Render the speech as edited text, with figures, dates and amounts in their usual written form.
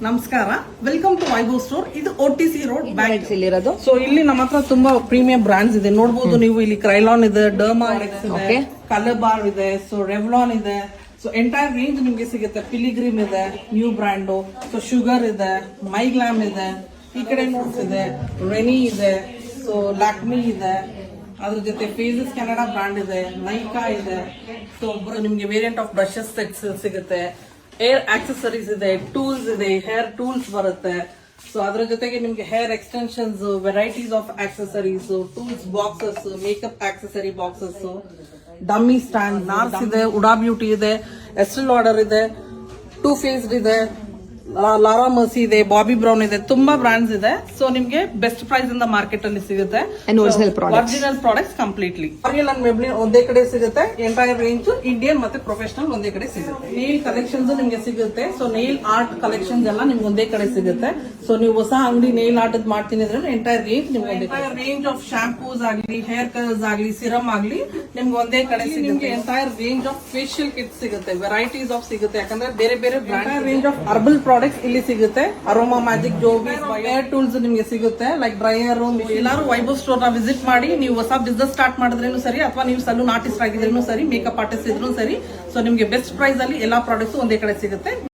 ನಮಸ್ಕಾರ, welcome to Vaibhav store. ಇದು OTC road bank ಇರೋದು. ಸೊ ಇಲ್ಲಿ ನಮ್ಮ ಹತ್ರ ತುಂಬಾ ಪ್ರೀಮಿಯಂ ಬ್ರಾಂಡ್ಸ್ ಇದೆ. ನೋಡಬಹುದು ನೀವು, ಇಲ್ಲಿ ಕ್ರೈಲಾನ್ ಇದೆ, ಡರ್ಮಾ ಇದೆ, ಕಲಬಾರ್ ಇದೆ, ಸೊ ರೆವ್ಲಾನ್ ಇದೆ. ಸೊ ಎಂಟೈರ್ ರೇಂಜ್ ನಿಮ್ಗೆ ಸಿಗುತ್ತೆ. ಪಿಲಿಗ್ರಿಮ್ ಇದೆ, ನ್ಯೂ ಬ್ರ್ಯಾಂಡ್. ಸೊ ಶುಗರ್ ಇದೆ, ಮೈಗ್ಲಾಮ್ ಇದೆ, ಈ ಕಡೆ ನೋಟ್ಸ್ ಇದೆ, ರೆನಿ ಇದೆ, ಸೊ ಲ್ಯಾಕ್ಮಿ ಇದೆ, ಅದ್ರ ಜೊತೆ ಫೇಸಸ್ ಕೆನಡಾ ಬ್ರಾಂಡ್ ಇದೆ, ನೈಕಾ ಇದೆ. ಸೊ ನಿಮ್ಗೆ ವೇರಿಯಂಟ್ ಆಫ್ ಬ್ರಷಸ್ ಸೆಟ್ಸ್ ಸಿಗುತ್ತೆ. ಹೇರ್ ಆಕ್ಸೆಸರೀಸ್ ಇದೆ, ಟೂಲ್ಸ್ ಇದೆ, ಹೇರ್ ಟೂಲ್ಸ್ ಬರುತ್ತೆ. ಸೊ ಅದ್ರ ಜೊತೆಗೆ ನಿಮ್ಗೆ hair extensions, varieties of accessories, tools boxes, makeup accessory boxes, dummy stand, Nars ಇದೆ, ಉಡಾ ಬ್ಯೂಟಿ ಇದೆ, ಎಸ್ಟಲ್ ಆರ್ಡರ್ ಇದೆ, ಟೂ ಫೇಸ್ಡ್ ಇದೆ, ಲಾರಾ ಮರ್ಸಿ ಇದೆ, ಬಾಬಿ ಬ್ರೌನ್ ಇದೆ, ತುಂಬಾ ಬ್ರಾಂಡ್ಸ್ ಇದೆ. ಸೊ ನಿಮ್ಗೆ ಬೆಸ್ಟ್ ಪ್ರೈಸ್ ಇಂದ ಮಾರ್ಕೆಟ್ ಅಲ್ಲಿ ಸಿಗುತ್ತೆ. Original products completely. L'Oreal and Maybelline ಒಂದೇ ಕಡೆ ಸಿಗುತ್ತೆ. ಎಂಟೈರ್ ರೇಂಜ್ ಇಂಡಿಯನ್ ಮತ್ತೆ ಪ್ರೊಫೆಷನಲ್ ಒಂದೇ ಕಡೆ ಸಿಗುತ್ತೆ. ನೇಲ್ ಕಲೆಕ್ಷನ್ಸ್ ನಿಮ್ಗೆ ಸಿಗುತ್ತೆ. ಸೊ ನೇಲ್ ಆರ್ಟ್ ಕಲೆಕ್ಷನ್ಸ್ ಎಲ್ಲ ನಿಮ್ಗೆ ಒಂದೇ ಕಡೆ ಸಿಗುತ್ತೆ. ಸೊ ನೀವು ಹೊಸ ಅಂಗಡಿ ನೇಲ್ ಆರ್ಟ್ ಮಾಡ್ತೀನಿ ಅಂದ್ರೆ ಎಂಟೈರ್ ರೇಂಜ್ ನಿಮ್ಗೆ ಎಂಟೈರ್ ರೇಂಜ್ ಆಫ್ ಶಾಂಪೂಸ್ ಆಗ್ಲಿ, ಹೇರ್ ಕಲರ್ಸ್ ಆಗ್ಲಿ, ಸಿರಮ್ ಆಗ್ಲಿ ನಿಮ್ಗೆ ಒಂದೇ ಕಡೆ ಸಿಗುತ್ತೆ. Entire range of facial kit ಸಿಗುತ್ತೆ, ವೆರೈಟೀಸ್ ಆಫ್ ಸಿಗುತ್ತೆ. ಯಾಕಂದ್ರೆ ಬೇರೆ ಬೇರೆ brand range of herbal products ಇಲ್ಲಿ ಸಿಗುತ್ತೆ. ಅರೋಮಾ ಮ್ಯಾಜಿಕ್, ಜೋಬಿ, ಹೇರ್ ಟೂಲ್ಸ್ ನಿಮ್ಗೆ ಸಿಗುತ್ತೆ. Like dryer. ಎಲ್ಲರೂ ವೈಭವ್ ಸ್ಟೋರ್ ನ ವಿಸಿಟ್ ಮಾಡಿ. ನೀವು ಹೊಸ ಬಿಸ್ನೆಸ್ ಸ್ಟಾರ್ಟ್ ಮಾಡಿದ್ರೇನು ಸರಿ, ಅಥವಾ ನೀವು ಸಲೂನ್ ಆರ್ಟಿಸ್ಟ್ ಆಗಿದ್ರೇನು ಸರಿ, ಮೇಕಪ್ ಆರ್ಟಿಸ್ಟ್ ಇದ್ರೂ ಸರಿ. ಸೊ ನಿಮ್ಗೆ ಬೆಸ್ಟ್ ಪ್ರೈಸ್ ಅಲ್ಲಿ ಎಲ್ಲಾ ಪ್ರಾಡಕ್ಟ್ಸ್ ಒಂದೇ ಕಡೆ ಸಿಗುತ್ತೆ.